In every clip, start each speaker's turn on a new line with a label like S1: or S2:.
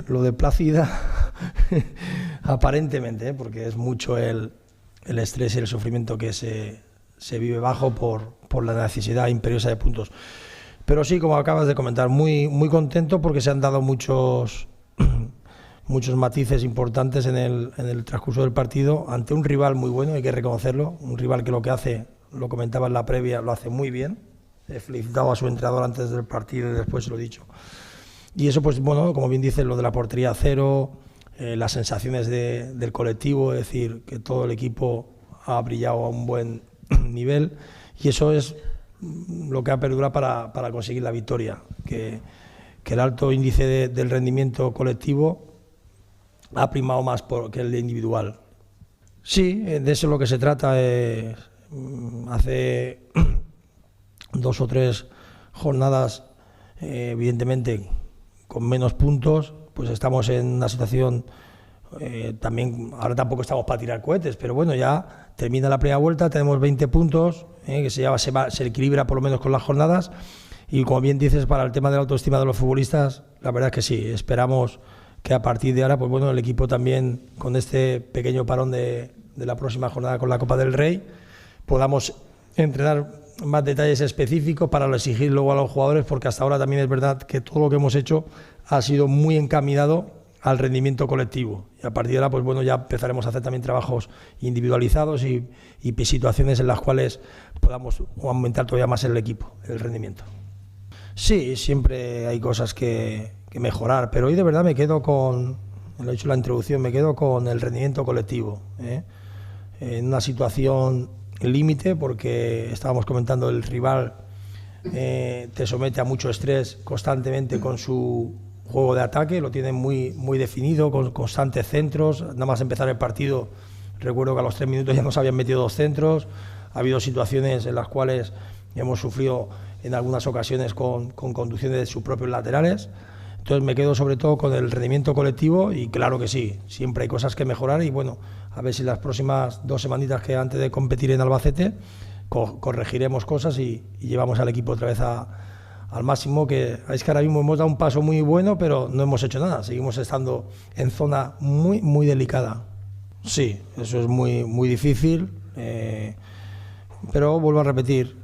S1: lo de Plácida, aparentemente, porque es mucho el estrés y el sufrimiento que se vive bajo por la necesidad imperiosa de puntos. Pero sí, como acabas de comentar, muy, muy contento porque se han dado muchos matices importantes en el transcurso del partido ante un rival muy bueno, hay que reconocerlo, un rival que lo que hace, lo comentaba en la previa, lo hace muy bien. He felicitado a su entrenador antes del partido y después se lo he dicho. Y eso, pues bueno, como bien dice, lo de la portería cero, las sensaciones del colectivo, es decir, que todo el equipo ha brillado a un buen nivel, y eso es lo que ha perdurado para conseguir la victoria, que el alto índice del rendimiento colectivo ha primado más que el individual. Sí, de eso es lo que se trata. Hace 2 o 3 jornadas, evidentemente con menos puntos, pues estamos en una situación también, ahora tampoco estamos para tirar cohetes, pero bueno, ya termina la primera vuelta, tenemos 20 puntos, que se equilibra por lo menos con las jornadas, y como bien dices, para el tema de la autoestima de los futbolistas, la verdad es que sí, esperamos que a partir de ahora, pues bueno, el equipo también, con este pequeño parón de la próxima jornada con la Copa del Rey, podamos entrenar más detalles específicos para exigir luego a los jugadores, porque hasta ahora también es verdad que todo lo que hemos hecho ha sido muy encaminado al rendimiento colectivo, y a partir de ahora, pues bueno, ya empezaremos a hacer también trabajos individualizados y situaciones en las cuales podamos aumentar todavía más el equipo, el rendimiento. Sí, siempre hay cosas que mejorar, pero hoy de verdad me quedo con, lo he dicho en la introducción, me quedo con el rendimiento colectivo, en una situación límite, porque estábamos comentando, el rival te somete a mucho estrés constantemente con su juego de ataque, lo tienen muy, muy definido, con constantes centros. Nada más empezar el partido, recuerdo que a los 3 minutos ya nos habían metido 2 centros. Ha habido situaciones en las cuales hemos sufrido en algunas ocasiones con conducciones de sus propios laterales. Entonces me quedo sobre todo con el rendimiento colectivo, y claro que sí, siempre hay cosas que mejorar, y bueno, a ver si las próximas 2 semanitas que antes de competir en Albacete corregiremos cosas y llevamos al equipo otra vez al máximo, que es que ahora mismo hemos dado un paso muy bueno, pero no hemos hecho nada, seguimos estando en zona muy, muy delicada. Sí, eso es muy, muy difícil, pero vuelvo a repetir,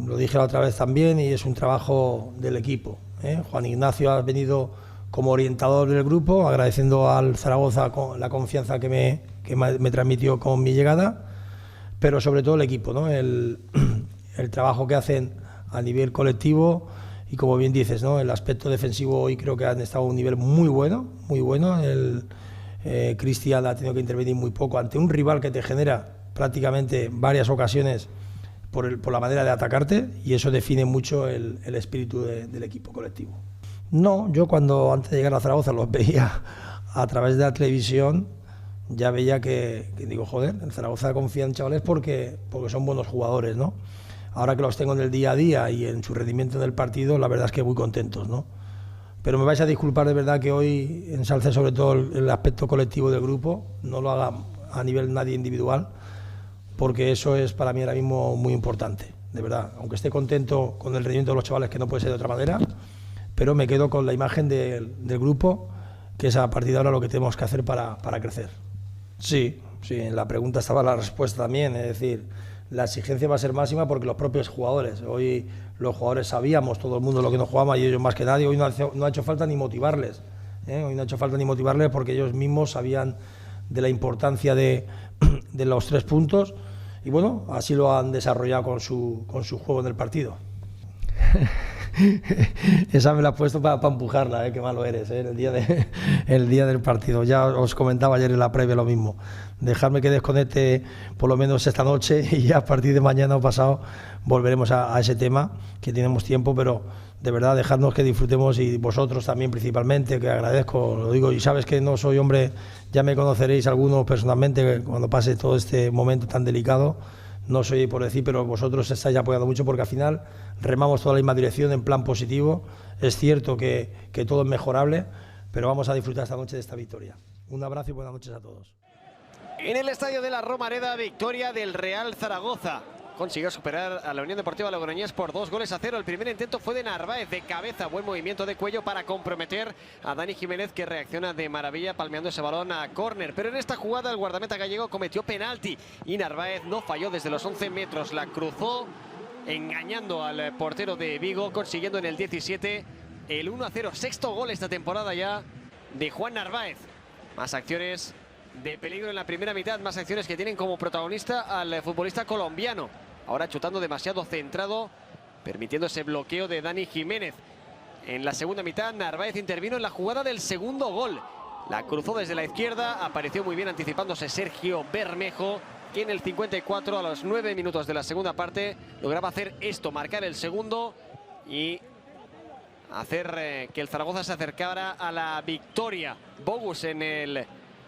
S1: lo dije la otra vez también, y es un trabajo del equipo. Juan Ignacio ha venido como orientador del grupo, agradeciendo al Zaragoza la confianza que me transmitió con mi llegada, pero sobre todo el equipo, ¿no? El trabajo que hacen a nivel colectivo, y como bien dices, ¿no? El aspecto defensivo hoy creo que han estado a un nivel muy bueno, muy bueno. Cristian ha tenido que intervenir muy poco ante un rival que te genera prácticamente varias ocasiones por la manera de atacarte, y eso define mucho el espíritu del equipo colectivo. No, yo cuando antes de llegar a Zaragoza los veía a través de la televisión, ya veía que digo, joder, en Zaragoza confían chavales porque son buenos jugadores, ¿no? Ahora que los tengo en el día a día y en su rendimiento en el partido, la verdad es que muy contentos, ¿no? Pero me vais a disculpar de verdad que hoy ensalce sobre todo el aspecto colectivo del grupo, no lo haga a nivel nadie individual, porque eso es para mí ahora mismo muy importante, de verdad. Aunque esté contento con el rendimiento de los chavales, que no puede ser de otra manera, pero me quedo con la imagen del grupo, que es a partir de ahora lo que tenemos que hacer para crecer. Sí, en la pregunta estaba la respuesta también, es decir, la exigencia va a ser máxima porque los propios jugadores, hoy los jugadores sabíamos, todo el mundo lo que nos jugaba, y ellos más que nadie, hoy no ha hecho falta ni motivarles, hoy no ha hecho falta ni motivarles, porque ellos mismos sabían de la importancia de los 3 puntos, y bueno, así lo han desarrollado con su juego en el partido. Esa me la he puesto para empujarla, qué malo eres, el día del partido. Ya os comentaba ayer en la previa lo mismo. Dejadme que desconecte por lo menos esta noche, y ya a partir de mañana o pasado volveremos a ese tema, que tenemos tiempo, pero de verdad dejadnos que disfrutemos, y vosotros también principalmente, que agradezco, lo digo, y sabes que no soy hombre, ya me conoceréis algunos personalmente cuando pase todo este momento tan delicado. No soy por decir, pero vosotros estáis apoyando mucho, porque al final remamos toda la misma dirección, en plan positivo. Es cierto que todo es mejorable, pero vamos a disfrutar esta noche de esta victoria. Un abrazo y buenas noches a todos.
S2: En el estadio de la Romareda, victoria del Real Zaragoza. consiguió superar a la Unión Deportiva Logroñés por 2-0. El primer intento fue de Narváez, de cabeza, buen movimiento de cuello para comprometer a Dani Jiménez, que reacciona de maravilla palmeando ese balón a córner. Pero en esta jugada el guardameta gallego cometió penalti y Narváez no falló desde los 11 metros, la cruzó engañando al portero de Vigo, consiguiendo en el 17 el 1-0, sexto gol esta temporada ya de Juan Narváez. Más acciones de peligro en la primera mitad, más acciones que tienen como protagonista al futbolista colombiano. Ahora chutando demasiado centrado, permitiendo ese bloqueo de Dani Jiménez. En la segunda mitad Narváez intervino en la jugada del segundo gol. La cruzó desde la izquierda, apareció muy bien anticipándose Sergio Bermejo, que en el 54, a los 9 minutos de la segunda parte, lograba hacer esto, marcar el segundo y hacer que el Zaragoza se acercara a la victoria. Bogusz en el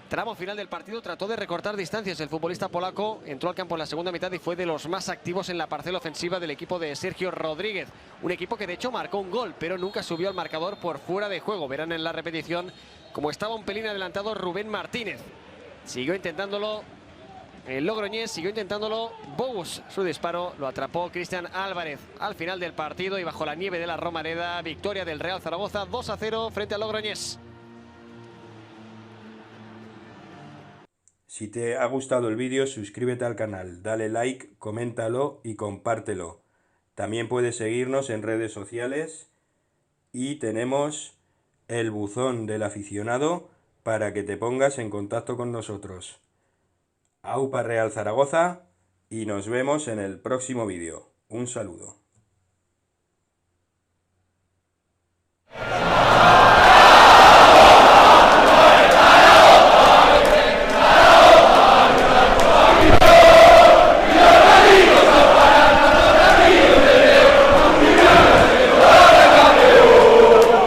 S2: tramo final del partido trató de recortar distancias. El futbolista polaco entró al campo en la segunda mitad y fue de los más activos en la parcela ofensiva del equipo de Sergio Rodríguez. Un equipo que de hecho marcó un gol, pero nunca subió al marcador por fuera de juego. Verán en la repetición cómo estaba un pelín adelantado Rubén Martínez. Siguió intentándolo el Logroñés, siguió intentándolo Bogusz. Su disparo lo atrapó Cristian Álvarez al final del partido y bajo la nieve de la Romareda, victoria del Real Zaragoza 2-0 frente al Logroñés.
S3: Si te ha gustado el vídeo, suscríbete al canal, dale like, coméntalo y compártelo. También puedes seguirnos en redes sociales y tenemos el buzón del aficionado para que te pongas en contacto con nosotros. Aupa Real Zaragoza y nos vemos en el próximo vídeo. Un saludo.